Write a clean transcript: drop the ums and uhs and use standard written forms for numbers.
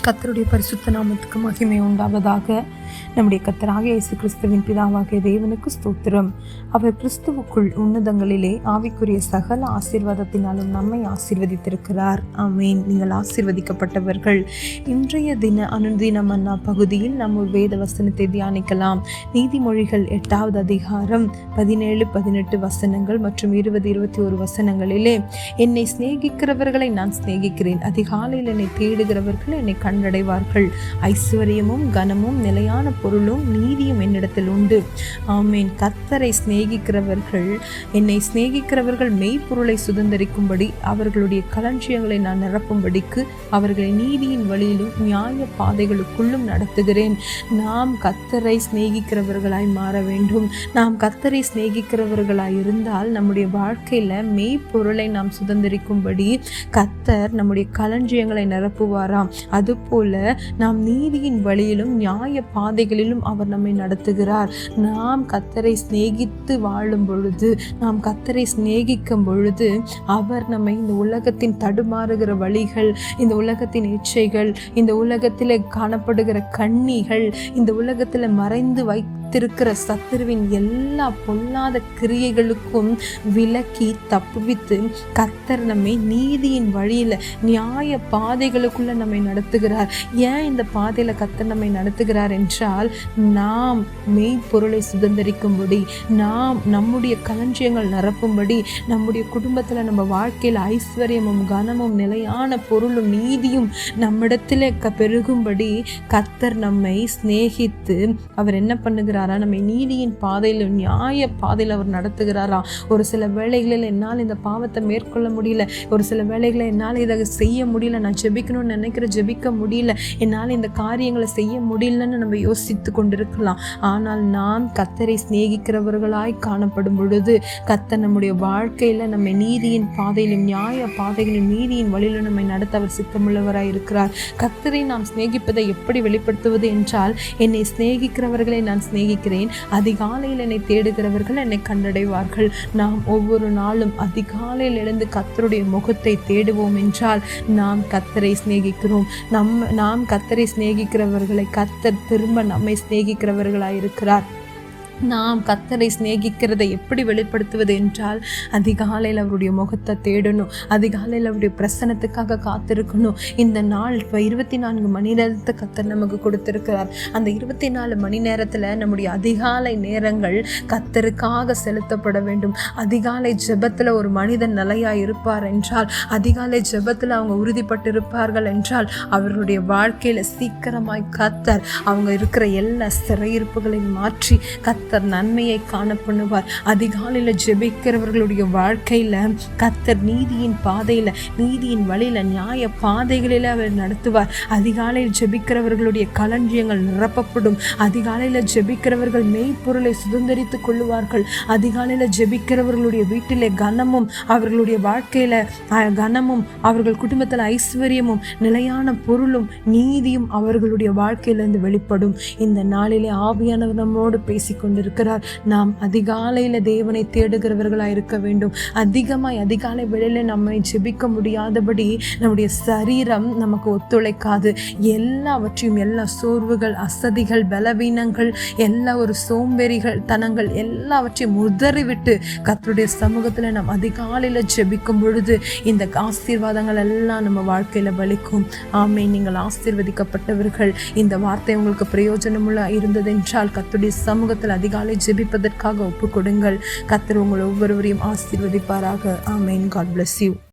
கர்த்தருடைய பரிசுத்த நாமத்துக்கு மகிமை உண்டாவதாக. நம்முடைய கர்த்தராக இயேசு கிறிஸ்துவின் பிதாவாகிய தேவனுக்கு ஸ்தோத்திரம். அவர் கிறிஸ்துவுக்குள் உன்னதங்களிலே ஆவிக்குரிய சகல ஆசீர்வாதத்தினாலும் நம்மை ஆசீர்வதித்திருக்கிறார். ஆமேன். நீங்கள் ஆசீர்வதிக்கப்பட்டவர்கள். இன்றைய தின அனுதின மன்னா பகுதியில் நம்ம வேத வசனத்தை தியானிக்கலாம். நீதிமொழிகள் 8வது அதிகாரம் 17, 18 வசனங்கள் மற்றும் 20, 21 வசனங்களிலே, என்னை சிநேகிக்கிறவர்களை நான் சிநேகிக்கிறேன், அதிகாலையில் என்னை தேடுகிறவர்கள் என்னை கண்டடைவார்கள். ஐஸ்வர்யமும் கனமும் நிலையான பொருளும் நீதியும் என்னிடத்தில் உண்டு. ஆமேன். கர்த்தரை சிநேகிக்கிறவர்கள், என்னை சிநேகிக்கிறவர்கள் மெய்ப்பொருளை சுதந்தரிக்கும்படி அவர்களுடைய களஞ்சியங்களை நான் நிரப்பும்படிக்கு அவர்களை நீதியின் வழியிலும் நியாய பாதைகளுக்குள்ளும் நடத்துகிறேன். நாம் கர்த்தரை சிநேகிக்கிறவர்களாய் மாற வேண்டும். நாம் கர்த்தரை சிநேகிக்கிறவர்களாய் இருந்தால் நம்முடைய வாழ்க்கையில மெய்ப்பொருளை நாம் சுதந்தரிக்கும்படி கர்த்தர் நம்முடைய களஞ்சியங்களை நிரப்புவாராம். அதுபோல நாம் நீதியின் வழியிலும் நியாய பாதைகளிலும் அவர் நம்மை நடத்துகிறார். நாம் கர்த்தரை சிநேகித்து வாழும் பொழுது, நாம் கர்த்தரை சிநேகிக்கும் பொழுது அவர் நம்மை இந்த உலகத்தின் தடுமாறுகிற வழிகள், இந்த உலகத்தின் இச்சைகள், இந்த உலகத்திலே காணப்படுகிற கண்ணிகள், இந்த உலகத்தில் மறைந்து வைத்திருக்கிற சத்துருவின் எல்லா பொல்லாத கிரியைகளுக்கும் விலக்கி தப்புவித்து கர்த்தர் நம்மை நீதியின் வழியில நியாய பாதைகளுக்குள்ள நம்மை நடத்துகிறார். ஏன் இந்த பாதையில கர்த்தர் நம்மை நடத்துகிறார் என்றால், நாம் மெய்ப்பொருளை சுதந்தரிக்கும்படி, நாம் நம்முடைய களஞ்சியங்கள் நிரப்பும்படி, நம்முடைய குடும்பத்துல நம்ம வாழ்க்கையில ஐஸ்வர்யமும் கனமும் நிலையான பொருளும் நீதியும் நம்மிடத்திலே பெருகும்படி கர்த்தர் நம்மை சிநேகித்து அவர் என்ன பண்ணுகிறாரா, நம்மை நீதியின் பாதையில நியாய பாதையில அவர் நடத்துகிறாரா. ஒரு சில வேளைகளில் என்னால் இந்த பாவத்தை மேற்கொள்ள முடியல, ஒரு சில வேளைகளில் என்னால் இதை செய்ய முடியல, நான் ஜெபிக்கணும்னு நினைக்கிற ஜெபிக்க முடியல, என்னால் இந்த காரியங்களை செய்ய முடியலன்னு நம்ம யோசித்து கொண்டிருக்கலாம். ஆனால் நாம் கர்த்தரை சிநேகிக்கிறவர்களாய் காணப்படும் பொழுது கர்த்தர் நம்முடைய வாழ்க்கையில நம்மை நீதியின் பாதையிலும் நியாய பாதைகளிலும் நீதியின் வழியிலும் நம்மை நடத்த அவர் சித்தமுள்ளவராய் இருக்கிறார். கர்த்தரை நாம் சிநேகிப்பதை எப்படி வெளிப்படுத்துவது என்றால், என்னை சிநேகிக்கிறவர்களை நான் சிநேகிக்கிறேன், அதிகாலையில் என்னை தேடுகிறவர்கள் என்னை கண்டடைவார்கள். நாம் ஒவ்வொரு நாளும் அதிகாலையில் எழுந்து கர்த்தருடைய முகத்தை தேடுவோம் என்றால் நாம் கர்த்தரை சிநேகிக்கிறோம். நாம் கர்த்தரை சிநேகிக்கிறவர்களை கர்த்தர் திரும்ப நம்மை சிநேகிக்கிறவர்களாய் இருக்கிறார். நாம் கர்த்தரை சிநேகிக்கிறதை எப்படி வெளிப்படுத்துவது என்றால், அதிகாலையில் அவருடைய முகத்தை தேடணும், அதிகாலையில் அவருடைய பிரசனத்துக்காக காத்திருக்கணும். இந்த நாள் இப்போ 24 மணி நேரத்தை கர்த்தர் நமக்கு கொடுத்திருக்கிறார். அந்த 24 மணி நேரத்தில் நம்முடைய அதிகாலை நேரங்கள் கர்த்தருக்காக செலுத்தப்பட வேண்டும். அதிகாலை ஜெபத்தில் ஒரு மனிதன் நிலையாக இருப்பார் என்றால், அதிகாலை ஜெபத்தில் அவங்க உறுதிப்பட்டு இருப்பார்கள் என்றால், அவர்களுடைய வாழ்க்கையில் சீக்கிரமாய் கர்த்தர் அவங்க இருக்கிற எல்லா சிறையிருப்புகளையும் மாற்றி கர்த்தர் நன்மையை காண பண்ணுவார். அதிகாலையில் ஜெபிக்கிறவர்களுடைய வாழ்க்கையில கர்த்தர் நீதியின் பாதையில, நீதியின் வழியில, நியாய பாதைகளில் அவர் நடத்துவார். அதிகாலையில் ஜெபிக்கிறவர்களுடைய களஞ்சியங்கள் நிரப்பப்படும். அதிகாலையில் ஜெபிக்கிறவர்கள் மெய்ப்பொருளை சுதந்தரித்துக் கொள்ளுவார்கள். அதிகாலையில் ஜெபிக்கிறவர்களுடைய வீட்டிலே கனமும், அவர்களுடைய வாழ்க்கையில கனமும், அவர்கள் குடும்பத்தில் ஐஸ்வர்யமும் நிலையான பொருளும் நீதியும் அவர்களுடைய வாழ்க்கையிலிருந்து வெளிப்படும். இந்த நாளிலே ஆவியானவர் நம்மோடு பேசிக்கொண்டு இருக்கிறார். நாம் அதிகாலையில தேவனை தேடுகிறவர்களாய் இருக்க வேண்டும். அதிகாலை வேளையில நம்மை ஜெபிக்க முடியாதபடி நம்முடைய சரீரம் நமக்கு ஒத்துழைக்காது. எல்லாவற்றையும், எல்லா சோர்வுகள், அசதிகள், பலவீனங்கள், எல்லா ஒரு சோம்பேறிகள் தனங்கள் எல்லாவற்றையும் உதறிவிட்டு கர்த்தருடைய சமூகத்துல நாம் அதிகாலையில ஜெபிக்கும் பொழுது இந்த ஆசீர்வாதங்கள் எல்லாம் நம்ம வாழ்க்கையில பலிக்கும். ஆமென். நீங்கள் ஆசீர்வதிக்கப்பட்டவர்கள். இந்த வார்த்தை உங்களுக்கு பிரயோஜனமுள்ள இருந்ததென்றால் கர்த்தருடைய சமூகத்தில் அதிகாலை ஜெபிப்பதற்காக ஒப்புக் கொடுங்கள். கர்த்தர் உங்கள் ஒவ்வொருவரையும் ஆசீர்வதிப்பாராக. ஆமென். God bless you.